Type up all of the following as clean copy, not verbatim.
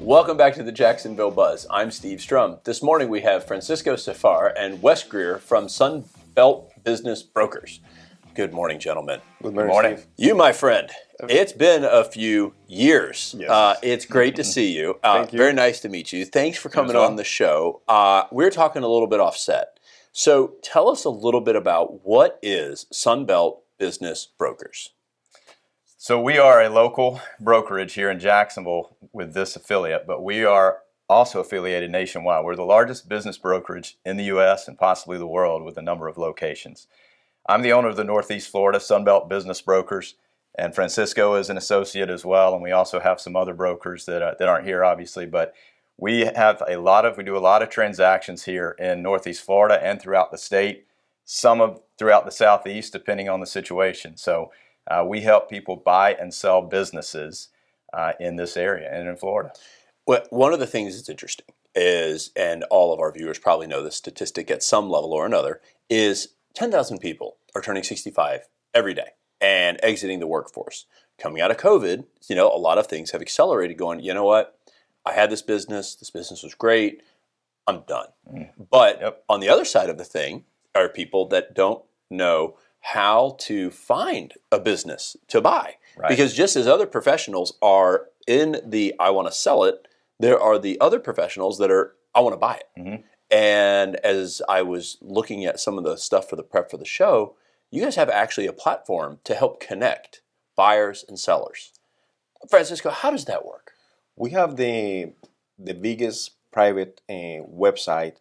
Welcome back to the Jacksonville Buzz. I'm Steve Strum. This morning we have Francisco Sefair and Wes Greer from Sunbelt Business Brokers. Good morning, gentlemen. Good morning. Steve. You, my friend, it's been a few years. Yes. It's great to see you. Thank you. Very nice to meet you. Thanks for coming on the show. We're talking a little bit offset. So tell us a little bit about what is Sunbelt Business Brokers. So we are a local brokerage here in Jacksonville with this affiliate, but we are also affiliated nationwide. We're the largest business brokerage in the U.S. and possibly the world with a number of locations. I'm the owner of the Northeast Florida Sunbelt Business Brokers, and Francisco is an associate as well, and we also have some other brokers that aren't here, obviously, but we do a lot of transactions here in Northeast Florida and throughout the state, throughout the Southeast, depending on the situation. So we help people buy and sell businesses in this area and in Florida. Well, one of the things that's interesting is, and all of our viewers probably know this statistic at some level or another, is 10,000 people are turning 65 every day and exiting the workforce. Coming out of COVID, a lot of things have accelerated going, you know what, I had this business was great, I'm done. But on the other side of the thing are people that don't know how to find a business to buy. Right. Because just as other professionals are in the I want to sell it, there are the other professionals that are I want to buy it. Mm-hmm. And as I was looking at some of the stuff for the prep for the show, you guys have actually a platform to help connect buyers and sellers. Francisco, how does that work? We have the biggest private website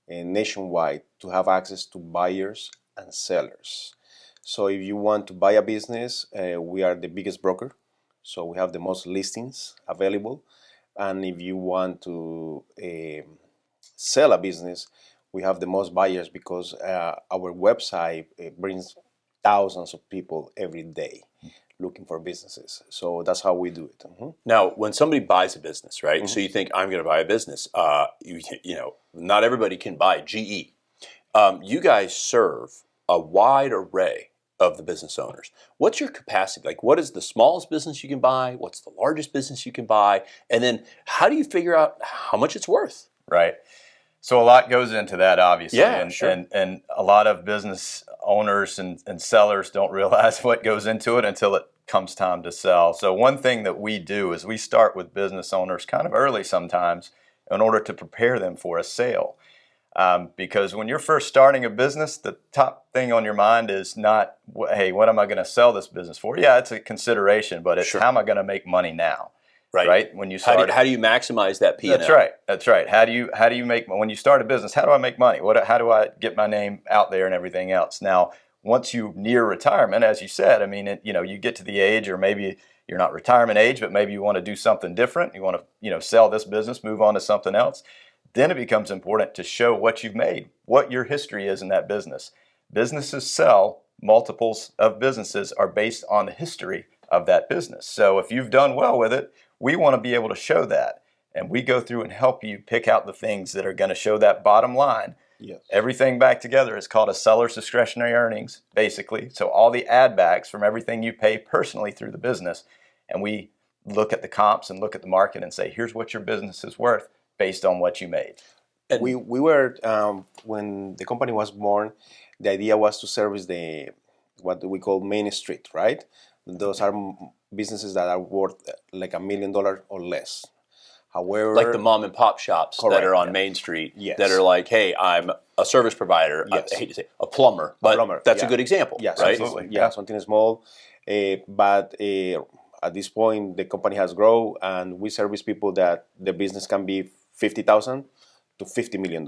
nationwide to have access to buyers and sellers. So if you want to buy a business, we are the biggest broker. So we have the most listings available. And if you want to sell a business, we have the most buyers because our website brings thousands of people every day looking for businesses. So that's how we do it. Mm-hmm. Now, when somebody buys a business, right? Mm-hmm. So you think, I'm going to buy a business. Not everybody can buy GE. You guys serve a wide array of the business owners. What's your capacity? Like, what is the smallest business you can buy? What's the largest business you can buy? And then how do you figure out how much it's worth? Right. So a lot goes into that, obviously. Yeah, and, sure. and a lot of business owners and sellers don't realize what goes into it until it comes time to sell. So one thing that we do is we start with business owners kind of early sometimes in order to prepare them for a sale. Because when you're first starting a business, the top thing on your mind is not, hey, what am I going to sell this business for? Yeah, it's a consideration, but it's how am I going to make money now? Right. When you start, how do you maximize that P&L? That's right. How do you make, when you start a business, how do I make money? How do I get my name out there and everything else? Now, once you near retirement, as you said, I mean, you get to the age, or maybe you're not retirement age, but maybe you want to do something different. You want to, sell this business, move on to something else. Then it becomes important to show what you've made, what your history is in that business. Businesses sell, multiples of businesses are based on the history of that business. So if you've done well with it, we want to be able to show that. And we go through and help you pick out the things that are going to show that bottom line. Yes. Everything back together is called a seller's discretionary earnings, basically. So all the add backs from everything you pay personally through the business. And we look at the comps and look at the market and say, here's what your business is worth based on what you made. And we were, when the company was born, the idea was to service what we call Main Street, right? Those are businesses that are worth like $1 million or less. However, like the mom and pop shops that are on Main Street that are like, hey, I'm a service provider. Yes. I hate to say a plumber, but that's a good example. Yes, right? Absolutely. Yeah, something small. But at this point, the company has grown, and we service people that the business can be $50,000 to $50 million.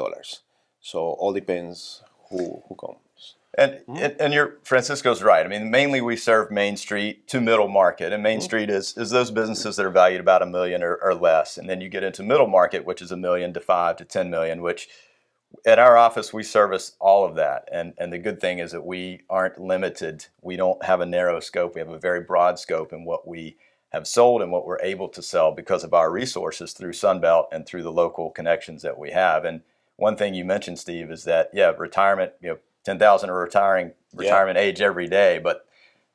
So all depends who comes. And Francisco's right. I mean, mainly we serve Main Street to middle market, and Main Street is those businesses that are valued about $1 million or less, and then you get into middle market, which is $1 million to $5 to $10 million. Which at our office we service all of that, and the good thing is that we aren't limited. We don't have a narrow scope. We have a very broad scope in what we have sold and what we're able to sell because of our resources through Sunbelt and through the local connections that we have. And one thing you mentioned, Steve, is that retirement. 10,000 are retirement age every day, but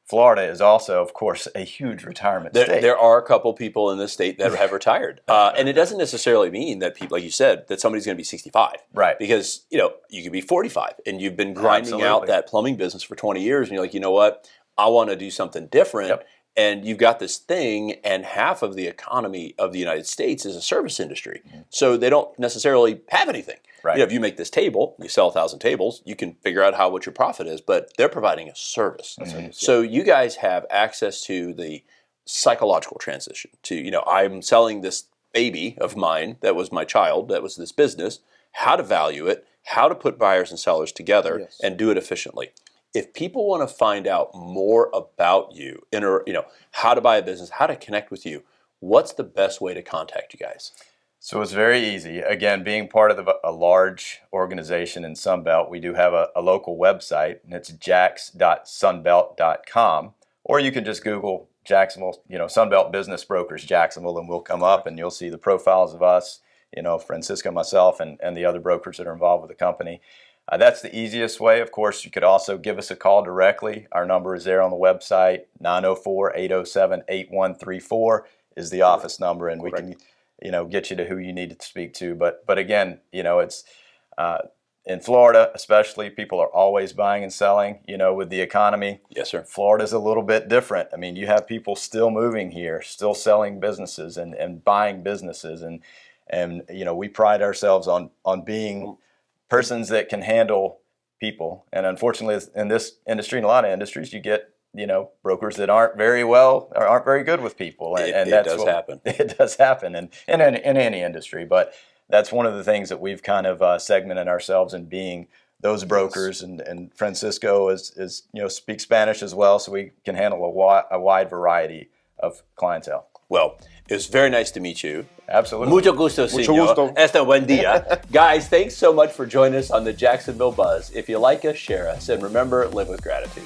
Florida is also, of course, a huge retirement state. There are a couple people in this state that have retired. And it doesn't necessarily mean that people, like you said, that somebody's going to be 65. Right. Because, you could be 45 and you've been grinding Absolutely. out that plumbing business for 20 years and you're like, you know what? I want to do something different. Yep. And you've got this thing, and half of the economy of the United States is a service industry. So they don't necessarily have anything. Right. If you make this table, you sell 1,000 tables, you can figure out what your profit is, but they're providing a service. So you guys have access to the psychological transition to, I'm selling this baby of mine that was my child, that was this business, how to value it, how to put buyers and sellers together and do it efficiently. If people want to find out more about you, how to buy a business, how to connect with you, what's the best way to contact you guys? So it's very easy. Again, being part of a large organization in Sunbelt, we do have a local website, and it's jax.sunbelt.com. Or you can just Google Jacksonville, Sunbelt Business Brokers Jacksonville, and we'll come up and you'll see the profiles of us, Francisco, myself, and the other brokers that are involved with the company. That's the easiest way. Of course, you could also give us a call directly. Our number is there on the website. 904-807-8134 is the office number, and we can get you to who you need to speak to. But again, it's in Florida especially, people are always buying and selling, with the economy. Yes, sir. Florida's a little bit different. I mean, you have people still moving here, still selling businesses and buying businesses. And we pride ourselves on being persons that can handle people. And unfortunately, in this industry, in a lot of industries, you get brokers that aren't very good with people, and it does happen. It does happen, in any industry. But that's one of the things that we've kind of segmented ourselves in being those brokers. And Francisco is speaks Spanish as well, so we can handle a wide variety of clientele. Well, it was very nice to meet you. Absolutely. Mucho gusto, señor. Este buen día. Guys, thanks so much for joining us on the Jacksonville Buzz. If you like us, share us. And remember, live with gratitude.